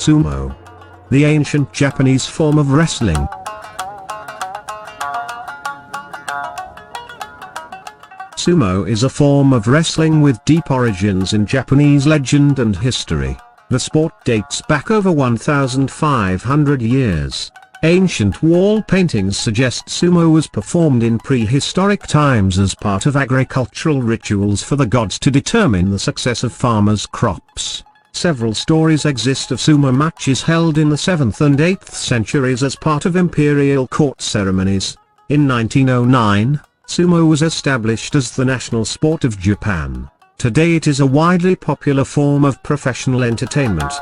Sumo. The ancient Japanese form of wrestling. Sumo is a form of wrestling with deep origins in Japanese legend and history. The sport dates back over 1,500 years. Ancient wall paintings suggest sumo was performed in prehistoric times as part of agricultural rituals for the gods to determine the success of farmers' crops. Several stories exist of sumo matches held in the 7th and 8th centuries as part of imperial court ceremonies. In 1909, sumo was established as the national sport of Japan. Today it is a widely popular form of professional entertainment.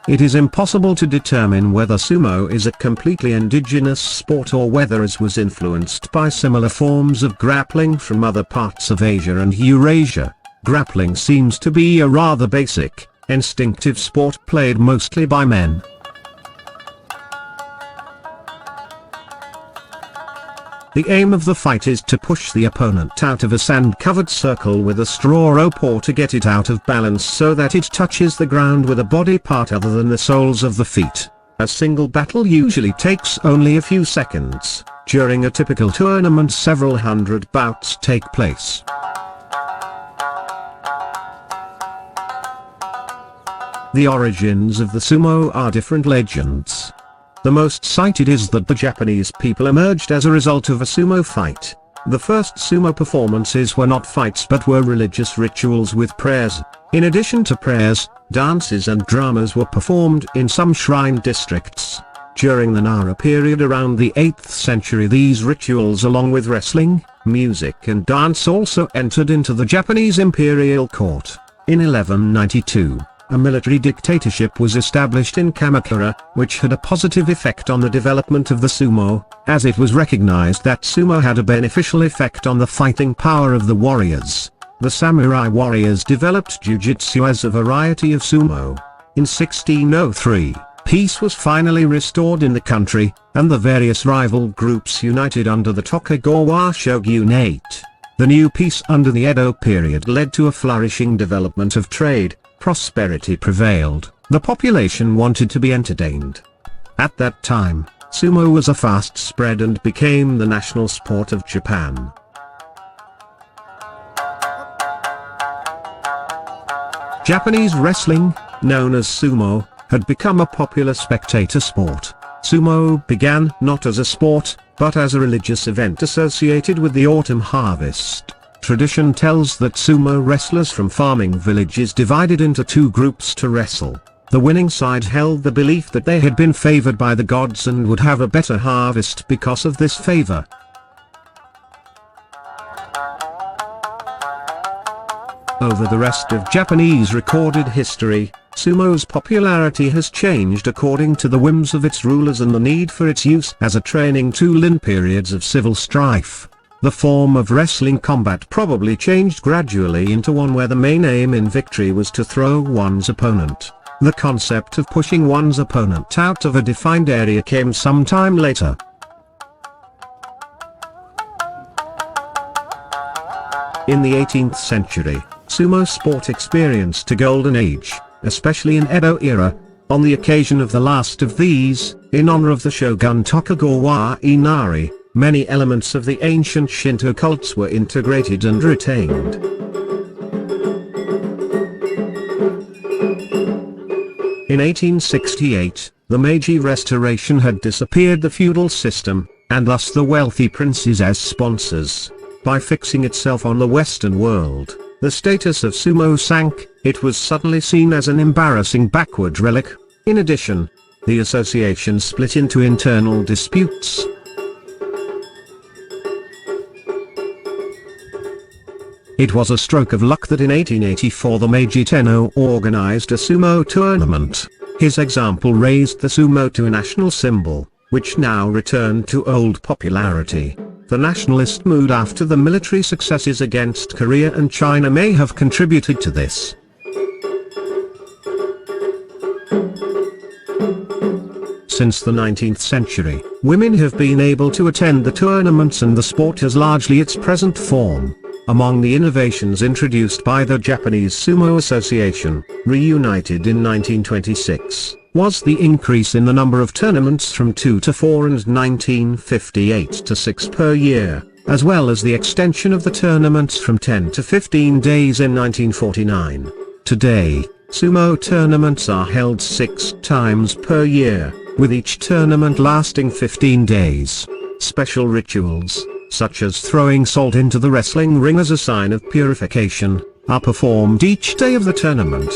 It is impossible to determine whether sumo is a completely indigenous sport or whether it was influenced by similar forms of grappling from other parts of Asia and Eurasia. Grappling seems to be a rather basic, instinctive sport played mostly by men. The aim of the fight is to push the opponent out of a sand-covered circle with a straw rope or to get it out of balance so that it touches the ground with a body part other than the soles of the feet. A single battle usually takes only a few seconds. During a typical tournament, several hundred bouts take place. The origins of the sumo are different legends. The most cited is that the Japanese people emerged as a result of a sumo fight. The first sumo performances were not fights but were religious rituals with prayers. In addition to prayers, dances and dramas were performed in some shrine districts. During the Nara period around the 8th century, these rituals along with wrestling, music and dance also entered into the Japanese imperial court. In 1192, a military dictatorship was established in Kamakura, which had a positive effect on the development of the sumo, as it was recognized that sumo had a beneficial effect on the fighting power of the warriors. The samurai warriors developed jujutsu as a variety of sumo. In 1603, peace was finally restored in the country, and the various rival groups united under the Tokugawa shogunate. The new peace under the Edo period led to a flourishing development of trade. Prosperity prevailed. The population wanted to be entertained. At that time, sumo was a fast spread and became the national sport of Japan. Japanese wrestling, known as sumo, had become a popular spectator sport. Sumo began not as a sport, but as a religious event associated with the autumn harvest. Tradition tells that sumo wrestlers from farming villages divided into two groups to wrestle. The winning side held the belief that they had been favored by the gods and would have a better harvest because of this favor. Over the rest of Japanese recorded history, sumo's popularity has changed according to the whims of its rulers and the need for its use as a training tool in periods of civil strife. The form of wrestling combat probably changed gradually into one where the main aim in victory was to throw one's opponent. The concept of pushing one's opponent out of a defined area came some time later. In the 18th century, sumo sport experienced a golden age, especially in Edo era. On the occasion of the last of these, in honor of the shogun Tokugawa Inari, many elements of the ancient Shinto cults were integrated and retained. In 1868, the Meiji Restoration had disappeared the feudal system, and thus the wealthy princes as sponsors. By fixing itself on the Western world, the status of sumo sank. It was suddenly seen as an embarrassing backward relic. In addition, the association split into internal disputes. It was a stroke of luck that in 1884 the Meiji Tenno organized a sumo tournament. His example raised the sumo to a national symbol, which now returned to old popularity. The nationalist mood after the military successes against Korea and China may have contributed to this. Since the 19th century, women have been able to attend the tournaments and the sport has largely its present form. Among the innovations introduced by the Japanese Sumo Association, reunited in 1926, was the increase in the number of tournaments from 2 to 4 and 1958 to 6 per year, as well as the extension of the tournaments from 10 to 15 days in 1949. Today, sumo tournaments are held 6 times per year, with each tournament lasting 15 days. Special rituals, such as throwing salt into the wrestling ring as a sign of purification, are performed each day of the tournament.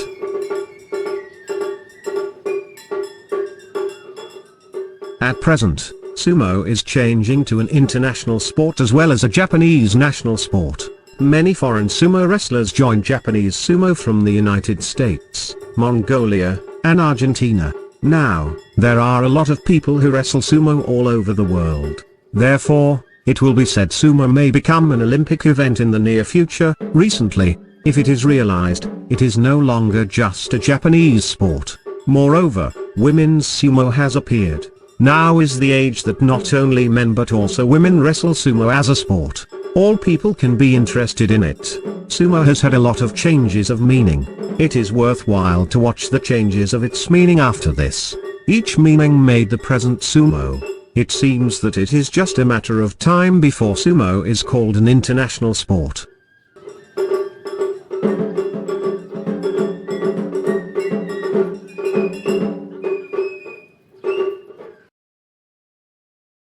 At present, sumo is changing to an international sport as well as a Japanese national sport. Many foreign sumo wrestlers join Japanese sumo from the United States, Mongolia, and Argentina. Now, there are a lot of people who wrestle sumo all over the world. Therefore, it will be said sumo may become an Olympic event in the near future. Recently, if it is realized, it is no longer just a Japanese sport. Moreover, women's sumo has appeared. Now is the age that not only men but also women wrestle sumo as a sport. All people can be interested in it. Sumo has had a lot of changes of meaning. It is worthwhile to watch the changes of its meaning after this. Each meaning made the present sumo. It seems that it is just a matter of time before sumo is called an international sport.